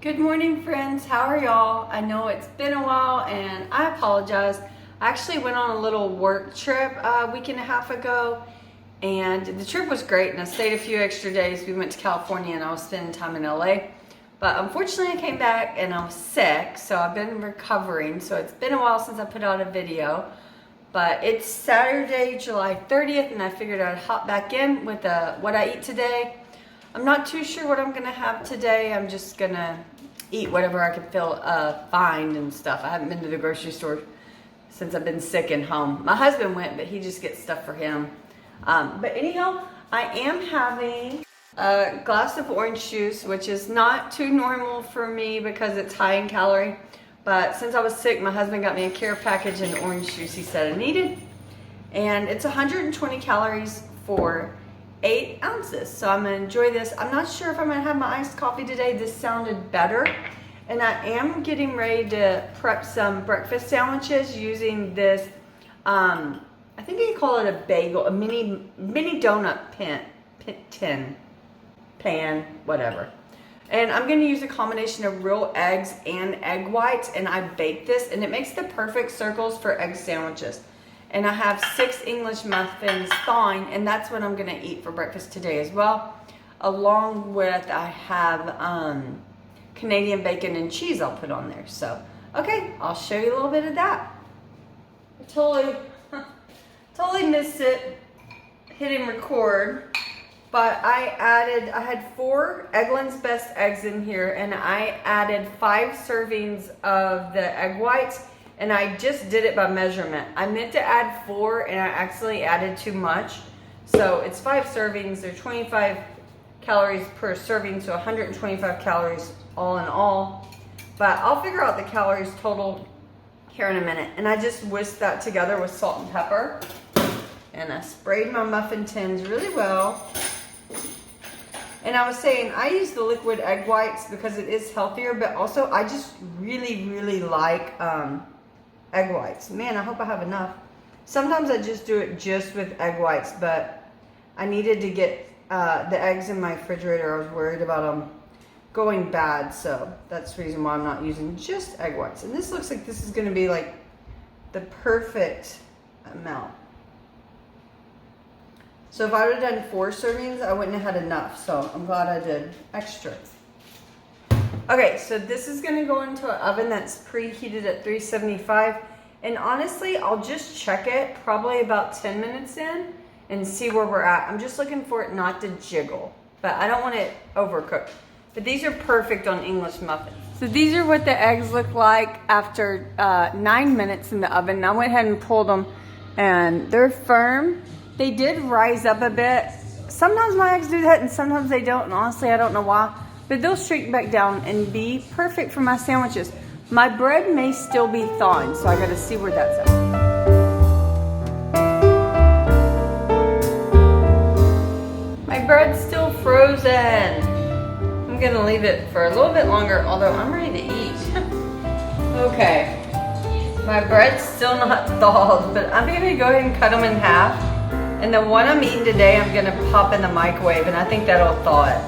Good morning, friends. How are y'all? I know it's been a while and I apologize. I actually went on a little work trip a week and a half ago, and the trip was great and I stayed a few extra days. We went to California and I was spending time in LA. But unfortunately I came back and I was sick, so I've been recovering. So it's been a while since I put out a video. But it's Saturday, July 30th, and I figured I'd hop back in with what I eat today. I'm not too sure what I'm gonna have today. I'm just gonna eat whatever I can find and stuff. I haven't been to the grocery store since I've been sick and home. My husband went, but he just gets stuff for him. But anyhow, I am having a glass of orange juice, which is not too normal for me because it's high in calorie. But since I was sick, my husband got me a care package and orange juice he said I needed. And it's 120 calories for 8 ounces. So I'm gonna enjoy this. I'm not sure if I'm gonna have my iced coffee today. This sounded better. And I am getting ready to prep some breakfast sandwiches using this, I think they call it a bagel, a mini donut pan, whatever. And I'm gonna use a combination of real eggs and egg whites, and I bake this and it makes the perfect circles for egg sandwiches. And I have 6 English muffins thawing, and that's what I'm gonna eat for breakfast today as well. Along with, I have Canadian bacon and cheese I'll put on there. So, okay, I'll show you a little bit of that. I totally missed it, hitting record, but I had 4 Eggland's Best eggs in here, and I added 5 servings of the egg whites. And I just did it by measurement. I meant to add 4 and I accidentally added too much. So it's 5 servings. They're 25 calories per serving, so 125 calories all in all. But I'll figure out the calories total here in a minute. And I just whisked that together with salt and pepper. And I sprayed my muffin tins really well. And I was saying, I use the liquid egg whites because it is healthier, but also I just really like egg whites. Man, I hope I have enough. Sometimes I just do it just with egg whites, but I needed to get the eggs in my refrigerator. I was worried about them going bad, so that's the reason why I'm not using just egg whites. And this looks like this is going to be like the perfect amount. So if I would have done 4 servings, I wouldn't have had enough. So I'm glad I did extra. Okay, so this is gonna go into an oven that's preheated at 375. And honestly, I'll just check it probably about 10 minutes in and see where we're at. I'm just looking for it not to jiggle, but I don't want it overcooked. But these are perfect on English muffins. So these are what the eggs look like after 9 minutes in the oven. And I went ahead and pulled them and they're firm. They did rise up a bit. Sometimes my eggs do that and sometimes they don't. And honestly, I don't know why. But they'll shrink back down and be perfect for my sandwiches. My bread may still be thawing, so I gotta see where that's at. My bread's still frozen. I'm gonna leave it for a little bit longer, although I'm ready to eat. Okay, my bread's still not thawed, but I'm gonna go ahead and cut them in half. And the one I'm eating today, I'm gonna pop in the microwave, and I think that'll thaw it.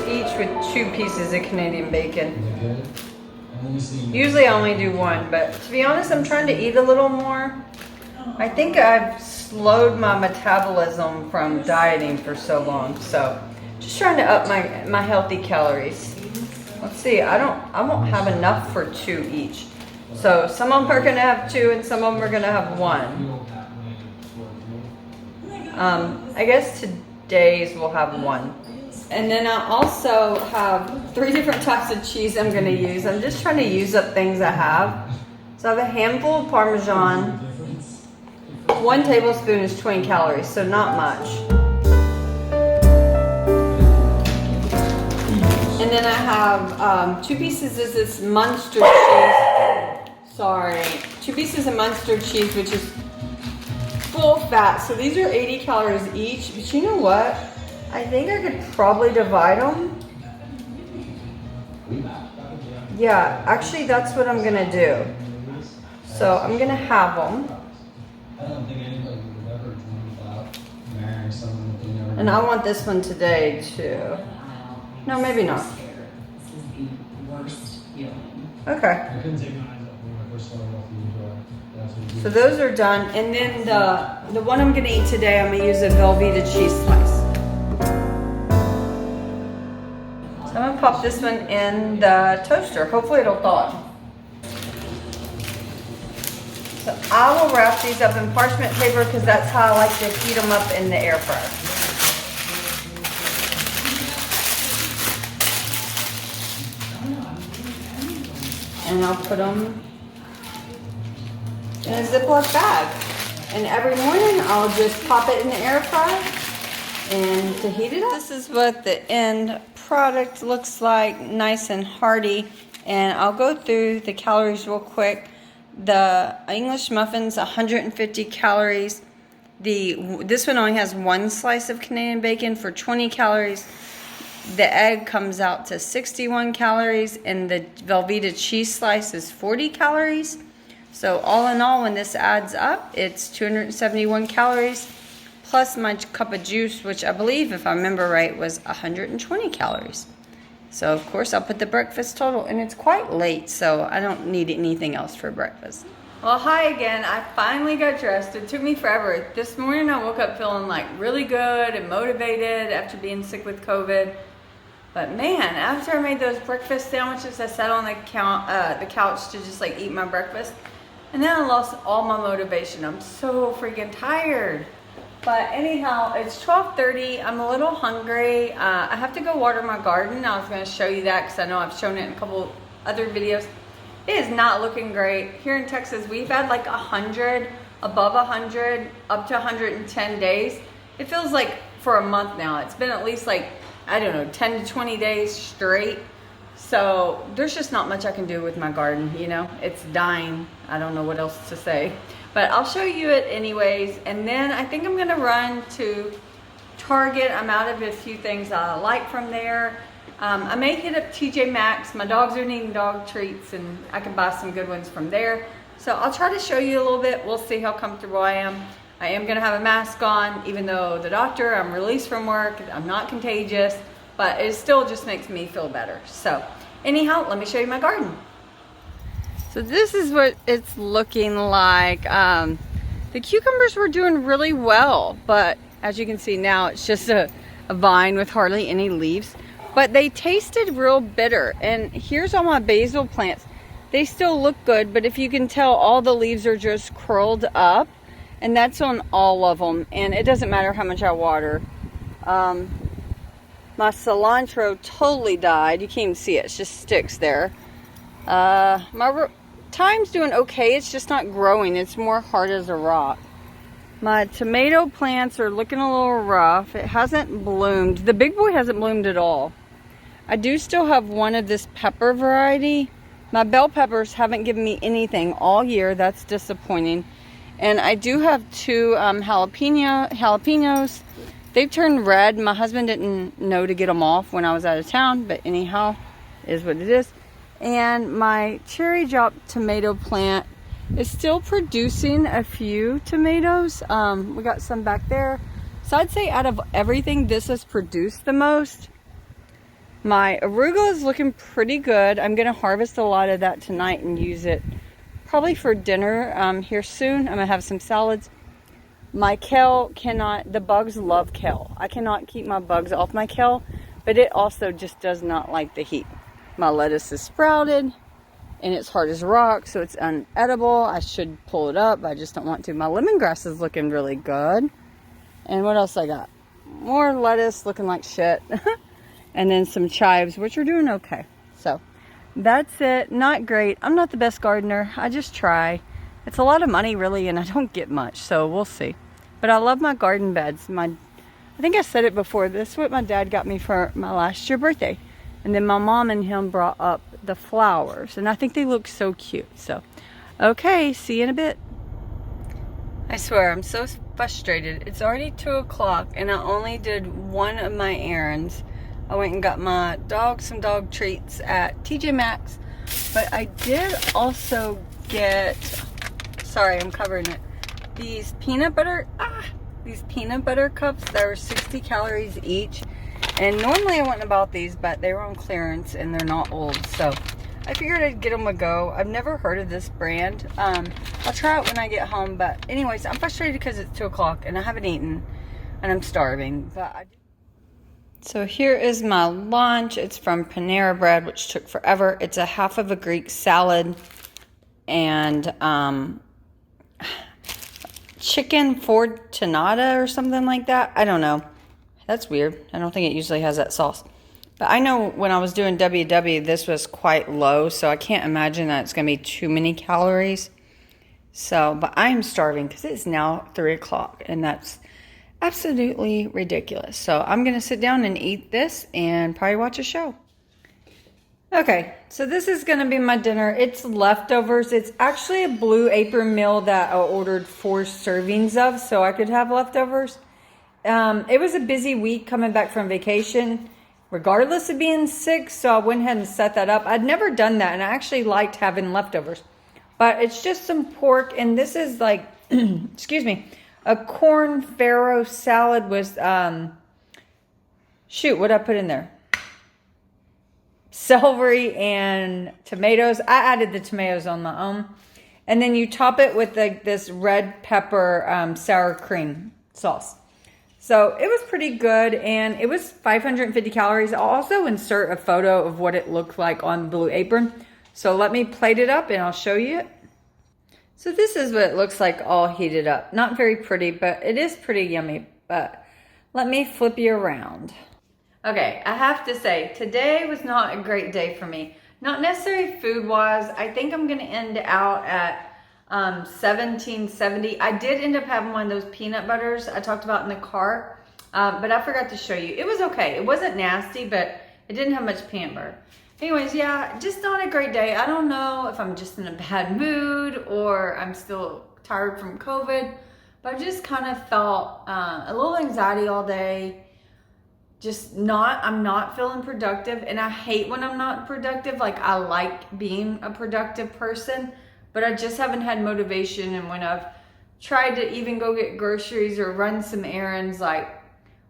Each with 2 pieces of Canadian bacon. Usually I only do 1, but to be honest, I'm trying to eat a little more. I think I've slowed my metabolism from dieting for so long, so just trying to up my healthy calories. Let's see, I won't have enough for 2 each. So some of them are gonna have 2 and some of them are gonna have 1. I guess today's will have 1. And then I also have 3 different types of cheese I'm going to use. I'm just trying to use up things I have. So I have a handful of Parmesan. 1 tablespoon is 20 calories, so not much. And then I have 2 pieces of this Munster cheese. 2 pieces of Munster cheese, which is full fat. So these are 80 calories each. But you know what? I think I could probably divide them. Yeah, actually that's what I'm gonna do. So I'm gonna have them. I don't think anybody would ever dream about marrying someone that they never. And I want this one today too. No, maybe not. Okay. I couldn't take my eyes off when I first started off the intro. That's what you So those are done. And then the one I'm gonna eat today, I'm gonna use a Velveeta cheese slice. So I'm gonna pop this one in the toaster. Hopefully it'll thaw. So I will wrap these up in parchment paper because that's how I like to heat them up in the air fryer. And I'll put them in a Ziploc bag. And every morning I'll just pop it in the air fryer and to heat it up. This is what the end product looks like, nice and hearty. And I'll go through the calories real quick. The English muffins, 150 calories. This one only has one slice of Canadian bacon for 20 calories. The egg comes out to 61 calories, and the Velveeta cheese slice is 40 calories. So all in all, when this adds up, it's 271 calories, plus my cup of juice, which I believe, if I remember right, was 120 calories. So of course I'll put the breakfast total, and it's quite late, so I don't need anything else for breakfast. Well, hi again. I finally got dressed. It took me forever. This morning I woke up feeling like really good and motivated after being sick with COVID. But man, after I made those breakfast sandwiches, I sat on the couch to just like eat my breakfast. And then I lost all my motivation. I'm so freaking tired. But anyhow, it's 12:30. I'm a little hungry. I have to go water my garden. I was going to show you that because I know I've shown it in a couple other videos. It is not looking great. Here in Texas, we've had like 100, above 100, up to 110 days. It feels like for a month now. It's been at least like, I don't know, 10 to 20 days straight. So there's just not much I can do with my garden, you know. It's dying. I don't know what else to say. But I'll show you it anyways. And then I think I'm gonna run to Target. I'm out of a few things I like from there. I may hit up TJ Maxx. My dogs are needing dog treats and I can buy some good ones from there. So I'll try to show you a little bit. We'll see how comfortable I am. I am gonna have a mask on, even though the doctor, I'm released from work, I'm not contagious, but it still just makes me feel better. So anyhow, let me show you my garden. So this is what it's looking like. The cucumbers were doing really well, but as you can see now, it's just a vine with hardly any leaves. But they tasted real bitter. And here's all my basil plants. They still look good, but if you can tell, all the leaves are just curled up. And that's on all of them. And it doesn't matter how much I water. My cilantro totally died. You can't even see it. It's just sticks there. My thyme's doing okay. It's just not growing. It's more hard as a rock. My tomato plants are looking a little rough. It hasn't bloomed. The big boy hasn't bloomed at all. I do still have one of this pepper variety. My bell peppers haven't given me anything all year. That's disappointing. And I do have two jalapenos. They've turned red. My husband didn't know to get them off when I was out of town, but anyhow, is what it is. And my cherry drop tomato plant is still producing a few tomatoes. We got some back there. So I'd say out of everything, this has produced the most. My arugula is looking pretty good. I'm going to harvest a lot of that tonight and use it probably for dinner here soon. I'm going to have some salads. My kale the bugs love kale. I cannot keep my bugs off my kale, but it also just does not like the heat. My lettuce is sprouted and it's hard as rock, so it's unedible. I should pull it up, I just don't want to. My lemongrass is looking really good. And what else I got? More lettuce looking like shit. And then some chives, which are doing okay. So that's it. Not great. I'm not the best gardener. I just try. It's a lot of money really, and I don't get much, so we'll see. But I love my garden beds. I think I said it before. This is what my dad got me for my last year birthday. And then my mom and him brought up the flowers. And I think they look so cute. So, okay, see you in a bit. I swear, I'm so frustrated. It's already 2 o'clock and I only did one of my errands. I went and got my dog some dog treats at TJ Maxx. But I did also get sorry, I'm covering it. These peanut butter cups that are 60 calories each. And normally I wouldn't have bought these, but they were on clearance and they're not old. So I figured I'd get them a go. I've never heard of this brand. I'll try it when I get home. But anyways, I'm frustrated because it's 2 o'clock and I haven't eaten and I'm starving. So here is my lunch. It's from Panera Bread, which took forever. It's a half of a Greek salad and chicken fortunata or something like that. I don't know. That's weird. I don't think it usually has that sauce. But I know when I was doing WW, this was quite low, so I can't imagine that it's going to be too many calories. So, but I'm starving because it's now 3 o'clock, and that's absolutely ridiculous. So I'm going to sit down and eat this and probably watch a show. Okay, so this is going to be my dinner. It's leftovers. It's actually a Blue Apron meal that I ordered 4 servings of, so I could have leftovers. It was a busy week coming back from vacation, regardless of being sick, so I went ahead and set that up. I'd never done that, and I actually liked having leftovers. But it's just some pork, and this is like, excuse me, a corn farro salad with, shoot, what did I put in there? Celery and tomatoes. I added the tomatoes on my own. And then you top it with this red pepper sour cream sauce. So it was pretty good, and it was 550 calories. I'll also insert a photo of what it looked like on Blue Apron. So let me plate it up and I'll show you it. So this is what it looks like all heated up. Not very pretty, but it is pretty yummy. But let me flip you around. Okay, I have to say, today was not a great day for me. Not necessarily food-wise. I think I'm going to end out at 1770. I did end up having one of those peanut butters I talked about in the car, but I forgot to show you. It was okay. It wasn't nasty, but it didn't have much peanut butter. Anyways, yeah, just not a great day. I don't know if I'm just in a bad mood or I'm still tired from COVID, but I just kind of felt a little anxiety all day. I'm not feeling productive, and I hate when I'm not productive. Like, I like being a productive person, but I just haven't had motivation. And when I've tried to even go get groceries or run some errands, like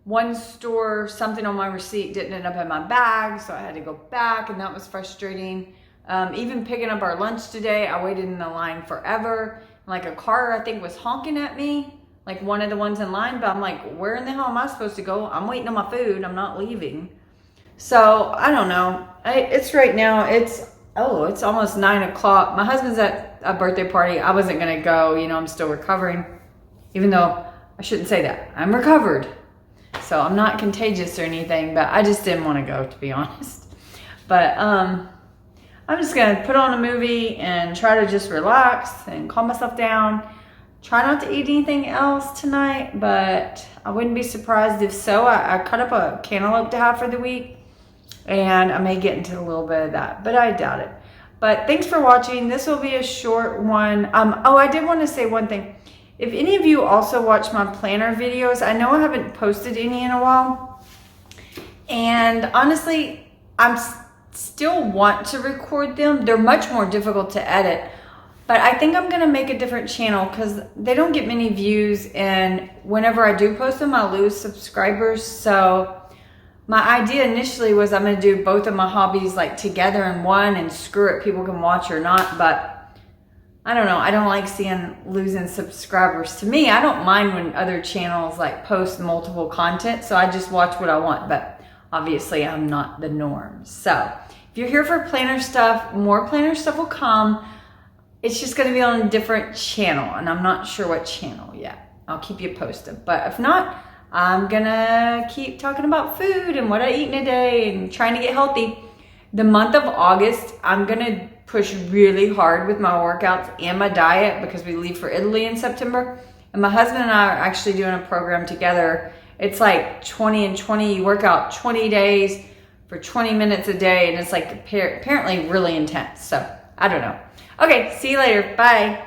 one store, something on my receipt didn't end up in my bag, so I had to go back, and that was frustrating. Even picking up our lunch today, I waited in the line forever. Like, a car, I think, was honking at me, like one of the ones in line, but I'm like, where in the hell am I supposed to go? I'm waiting on my food. I'm not leaving. So I don't know. It's right now, it's almost 9 o'clock. My husband's at a birthday party. I wasn't going to go. You know, I'm still recovering, even though I shouldn't say that. I'm recovered. So I'm not contagious or anything, but I just didn't want to go, to be honest. But I'm just going to put on a movie and try to just relax and calm myself down. Try not to eat anything else tonight, but I wouldn't be surprised if so. I cut up a cantaloupe to have for the week, and I may get into a little bit of that, but I doubt it. But thanks for watching. This will be a short one. I did want to say one thing. If any of you also watch my planner videos, I know I haven't posted any in a while, and honestly, I'm still want to record them. They're much more difficult to edit. But I think I'm going to make a different channel because they don't get many views, and whenever I do post them, I lose subscribers. So my idea initially was I'm going to do both of my hobbies like together in one, and screw it, people can watch or not. But I don't know. I don't like seeing losing subscribers. To me, I don't mind when other channels like post multiple content. So I just watch what I want. But obviously I'm not the norm. So if you're here for planner stuff, more planner stuff will come. It's just going to be on a different channel, and I'm not sure what channel yet. I'll keep you posted. But if not, I'm going to keep talking about food and what I eat in a day and trying to get healthy. The month of August, I'm going to push really hard with my workouts and my diet because we leave for Italy in September. And my husband and I are actually doing a program together. It's like 20 and 20. You work out 20 days for 20 minutes a day, and it's like apparently really intense. So I don't know. Okay, see you later. Bye.